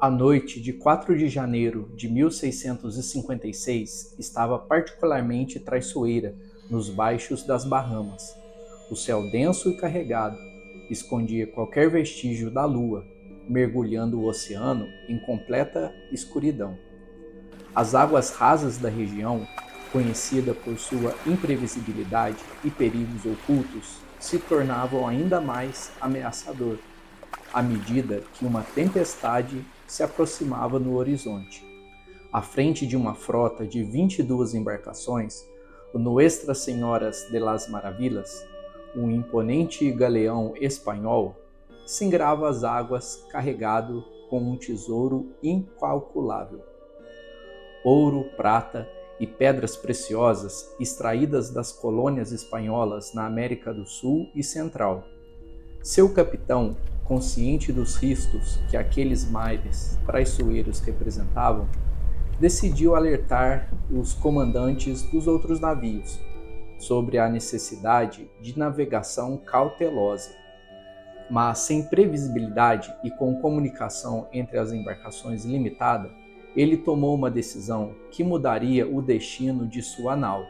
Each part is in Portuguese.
A noite de 4 de janeiro de 1656 estava particularmente traiçoeira nos baixos das Bahamas. O céu denso e carregado escondia qualquer vestígio da lua, mergulhando o oceano em completa escuridão. As águas rasas da região, conhecida por sua imprevisibilidade e perigos ocultos, se tornavam ainda mais ameaçador à medida que uma tempestade se aproximava no horizonte. À frente de uma frota de 22 embarcações, o Nuestras Senhoras de las Maravillas, um imponente galeão espanhol, singrava as águas carregado com um tesouro incalculável. Ouro, prata e pedras preciosas extraídas das colônias espanholas na América do Sul e Central. Seu capitão, consciente dos riscos que aqueles mares traiçoeiros representavam, decidiu alertar os comandantes dos outros navios sobre a necessidade de navegação cautelosa. Mas sem previsibilidade e com comunicação entre as embarcações limitada, ele tomou uma decisão que mudaria o destino de sua nau.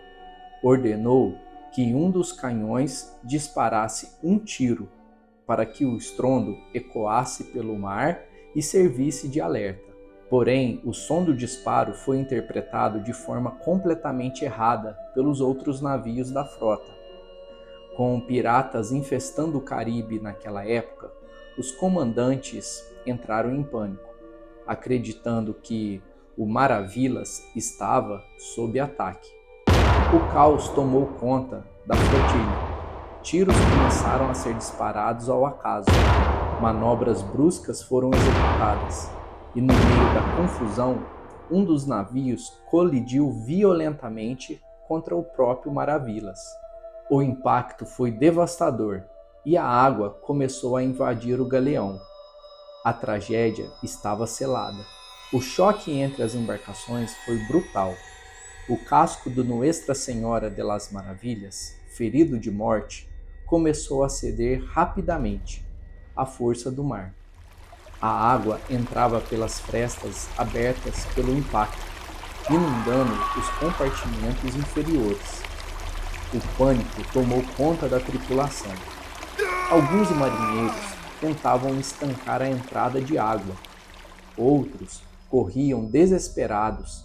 Ordenou que um dos canhões disparasse um tiro para que o estrondo ecoasse pelo mar e servisse de alerta. Porém, o som do disparo foi interpretado de forma completamente errada pelos outros navios da frota. Com piratas infestando o Caribe naquela época, os comandantes entraram em pânico, acreditando que o Maravilhas estava sob ataque. O caos tomou conta da flotilha. Tiros começaram a ser disparados ao acaso, manobras bruscas foram executadas, e no meio da confusão, um dos navios colidiu violentamente contra o próprio Maravilhas. O impacto foi devastador, e a água começou a invadir o galeão. A tragédia estava selada. O choque entre as embarcações foi brutal. O casco do Nuestra Senhora de las Maravillas, ferido de morte, começou a ceder rapidamente à força do mar. A água entrava pelas frestas abertas pelo impacto, inundando os compartimentos inferiores. O pânico tomou conta da tripulação. Alguns marinheiros tentavam estancar a entrada de água. Outros corriam desesperados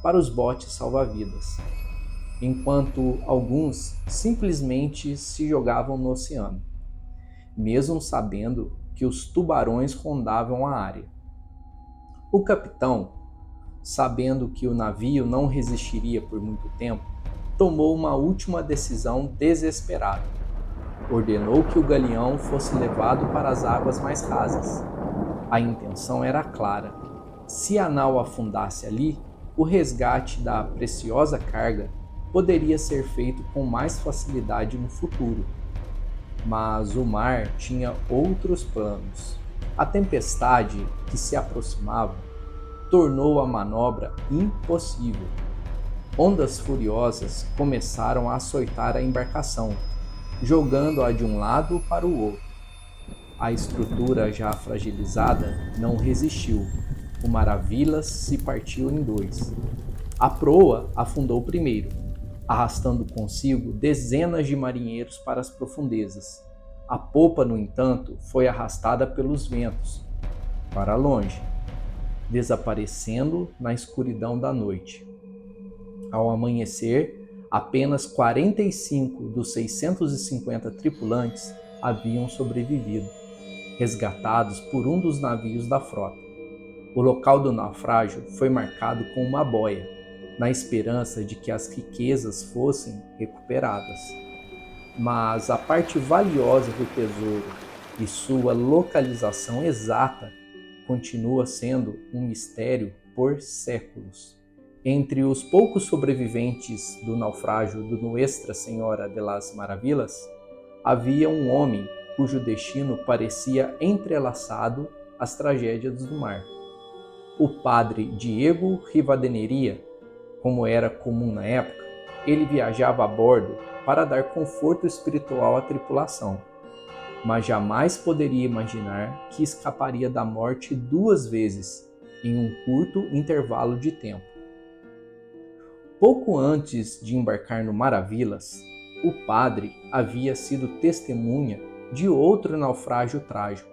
para os botes salva-vidas, enquanto alguns simplesmente se jogavam no oceano, mesmo sabendo que os tubarões rondavam a área. O capitão, sabendo que o navio não resistiria por muito tempo, tomou uma última decisão desesperada. Ordenou que o galeão fosse levado para as águas mais rasas. A intenção era clara: se a nau afundasse ali, o resgate da preciosa carga poderia ser feito com mais facilidade no futuro. Mas o mar tinha outros planos. A tempestade que se aproximava tornou a manobra impossível. Ondas furiosas começaram a açoitar a embarcação, jogando-a de um lado para o outro. A estrutura já fragilizada não resistiu. O Maravilhas se partiu em dois. A proa afundou primeiro, arrastando consigo dezenas de marinheiros para as profundezas. A popa, no entanto, foi arrastada pelos ventos, para longe, desaparecendo na escuridão da noite. Ao amanhecer, apenas 45 dos 650 tripulantes haviam sobrevivido, resgatados por um dos navios da frota. O local do naufrágio foi marcado com uma boia, na esperança de que as riquezas fossem recuperadas. Mas a parte valiosa do tesouro e sua localização exata continua sendo um mistério por séculos. Entre os poucos sobreviventes do naufrágio do Nuestra Senhora de las Maravillas, havia um homem cujo destino parecia entrelaçado às tragédias do mar. O padre Diego Rivadeneira, como era comum na época, ele viajava a bordo para dar conforto espiritual à tripulação, mas jamais poderia imaginar que escaparia da morte 2 vezes em um curto intervalo de tempo. Pouco antes de embarcar no Maravilhas, o padre havia sido testemunha de outro naufrágio trágico,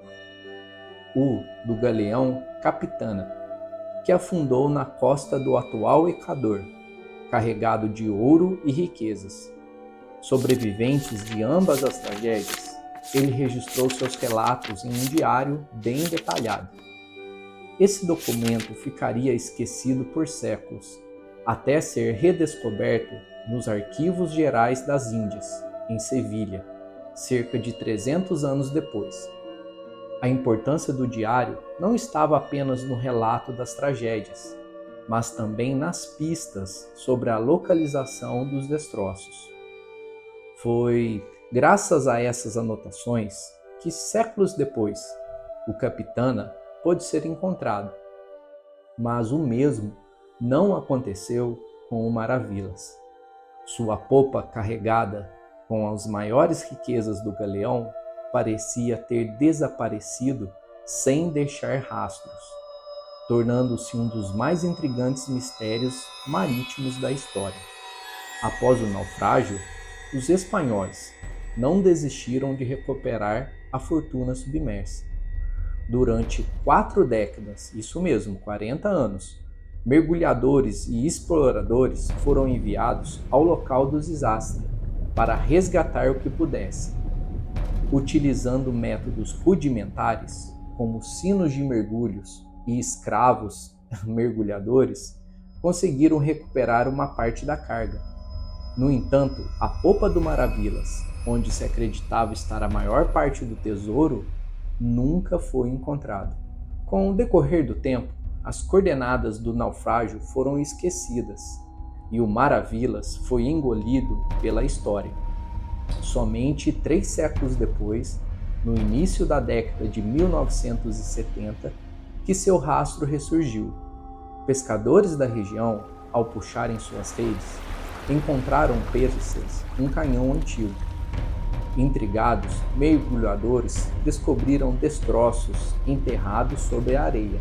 o do galeão Capitana, que afundou na costa do atual Equador, carregado de ouro e riquezas. Sobreviventes de ambas as tragédias, ele registrou seus relatos em um diário bem detalhado. Esse documento ficaria esquecido por séculos, até ser redescoberto nos Arquivos Gerais das Índias, em Sevilha, cerca de 300 anos depois. A importância do diário não estava apenas no relato das tragédias, mas também nas pistas sobre a localização dos destroços. Foi graças a essas anotações que, séculos depois, o Capitana pôde ser encontrado. Mas o mesmo não aconteceu com o Maravilhas. Sua popa carregada com as maiores riquezas do galeão parecia ter desaparecido sem deixar rastros, tornando-se um dos mais intrigantes mistérios marítimos da história. Após o naufrágio, os espanhóis não desistiram de recuperar a fortuna submersa. Durante 4 décadas, isso mesmo, 40 anos, mergulhadores e exploradores foram enviados ao local do desastre para resgatar o que pudesse. Utilizando métodos rudimentares, como sinos de mergulhos e escravos mergulhadores, conseguiram recuperar uma parte da carga. No entanto, a popa do Maravilhas, onde se acreditava estar a maior parte do tesouro, nunca foi encontrada. Com o decorrer do tempo, as coordenadas do naufrágio foram esquecidas e o Maravilhas foi engolido pela história. Somente 3 séculos depois, no início da década de 1970, que seu rastro ressurgiu. Pescadores da região, ao puxarem suas redes, encontraram presas um canhão antigo. Intrigados, mergulhadores descobriram destroços enterrados sob a areia,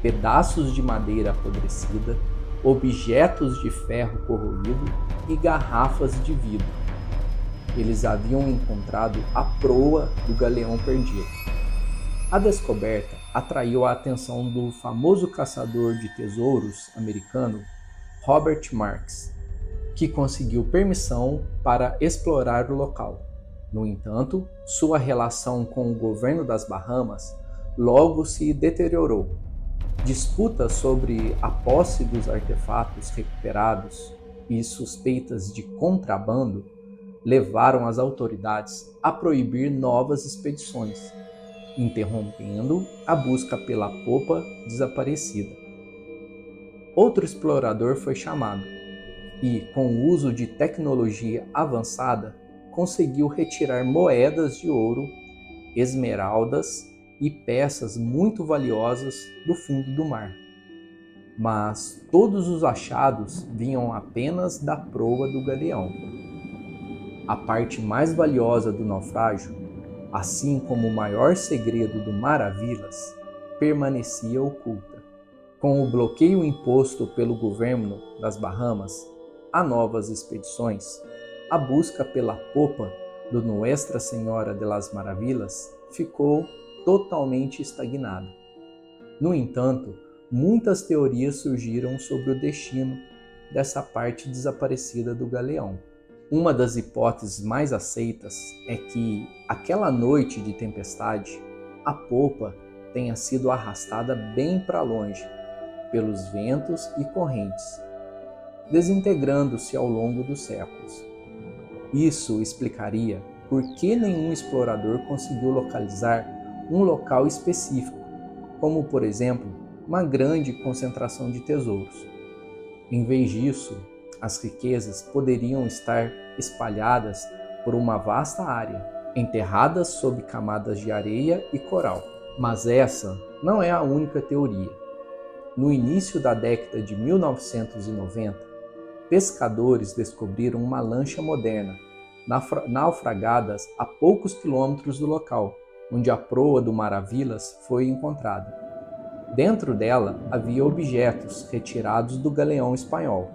pedaços de madeira apodrecida, objetos de ferro corroído e garrafas de vidro. Eles haviam encontrado a proa do galeão perdido. A descoberta atraiu a atenção do famoso caçador de tesouros americano Robert Marks, que conseguiu permissão para explorar o local. No entanto, sua relação com o governo das Bahamas logo se deteriorou. Disputas sobre a posse dos artefatos recuperados e suspeitas de contrabando levaram as autoridades a proibir novas expedições, interrompendo a busca pela popa desaparecida. Outro explorador foi chamado e, com o uso de tecnologia avançada, conseguiu retirar moedas de ouro, esmeraldas e peças muito valiosas do fundo do mar. Mas todos os achados vinham apenas da proa do galeão. A parte mais valiosa do naufrágio, assim como o maior segredo do Maravilhas, permanecia oculta. Com o bloqueio imposto pelo governo das Bahamas a novas expedições, a busca pela popa do Nuestra Senhora de las Maravilhas ficou totalmente estagnada. No entanto, muitas teorias surgiram sobre o destino dessa parte desaparecida do galeão. Uma das hipóteses mais aceitas é que, aquela noite de tempestade, a popa tenha sido arrastada bem para longe, pelos ventos e correntes, desintegrando-se ao longo dos séculos. Isso explicaria por que nenhum explorador conseguiu localizar um local específico, como, por exemplo, uma grande concentração de tesouros. Em vez disso, as riquezas poderiam estar espalhadas por uma vasta área, enterradas sob camadas de areia e coral. Mas essa não é a única teoria. No início da década de 1990, pescadores descobriram uma lancha moderna, naufragadas a poucos quilômetros do local, onde a proa do Maravilhas foi encontrada. Dentro dela havia objetos retirados do galeão espanhol,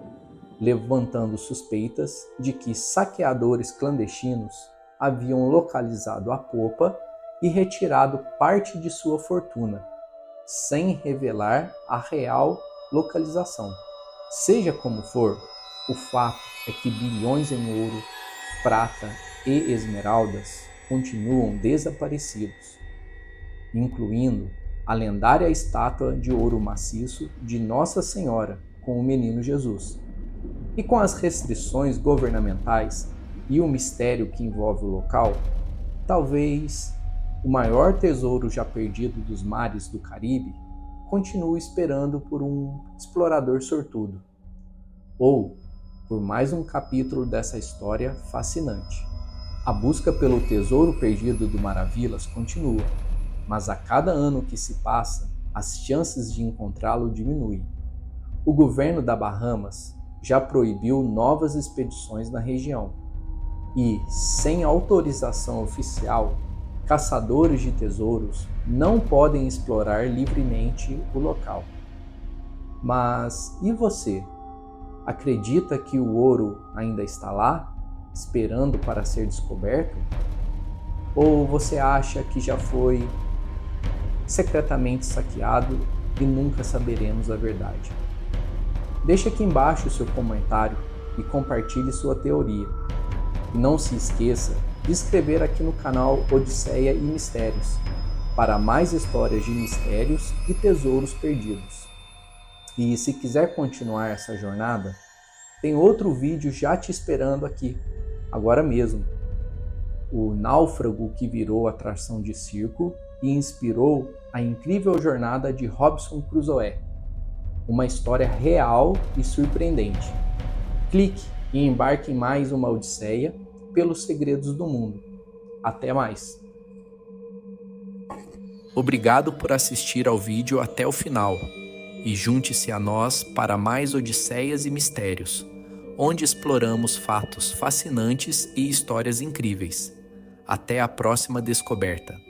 levantando suspeitas de que saqueadores clandestinos haviam localizado a popa e retirado parte de sua fortuna, sem revelar a real localização. Seja como for, o fato é que bilhões em ouro, prata e esmeraldas continuam desaparecidos, incluindo a lendária estátua de ouro maciço de Nossa Senhora com o menino Jesus. E com as restrições governamentais e o mistério que envolve o local, talvez o maior tesouro já perdido dos mares do Caribe continue esperando por um explorador sortudo, ou por mais um capítulo dessa história fascinante. A busca pelo tesouro perdido do Maravilhas continua, mas a cada ano que se passa, as chances de encontrá-lo diminuem. O governo da Bahamas já proibiu novas expedições na região e, sem autorização oficial, caçadores de tesouros não podem explorar livremente o local. Mas e você? Acredita que o ouro ainda está lá, esperando para ser descoberto? Ou você acha que já foi secretamente saqueado e nunca saberemos a verdade? Deixe aqui embaixo o seu comentário e compartilhe sua teoria. E não se esqueça de se inscrever aqui no canal Odisseia e Mistérios para mais histórias de mistérios e tesouros perdidos. E se quiser continuar essa jornada, tem outro vídeo já te esperando aqui, agora mesmo. O náufrago que virou atração de circo e inspirou a incrível jornada de Robinson Crusoe. Uma história real e surpreendente. Clique e embarque em mais uma odisseia pelos segredos do mundo. Até mais! Obrigado por assistir ao vídeo até o final e junte-se a nós para mais odisseias e mistérios, onde exploramos fatos fascinantes e histórias incríveis. Até a próxima descoberta!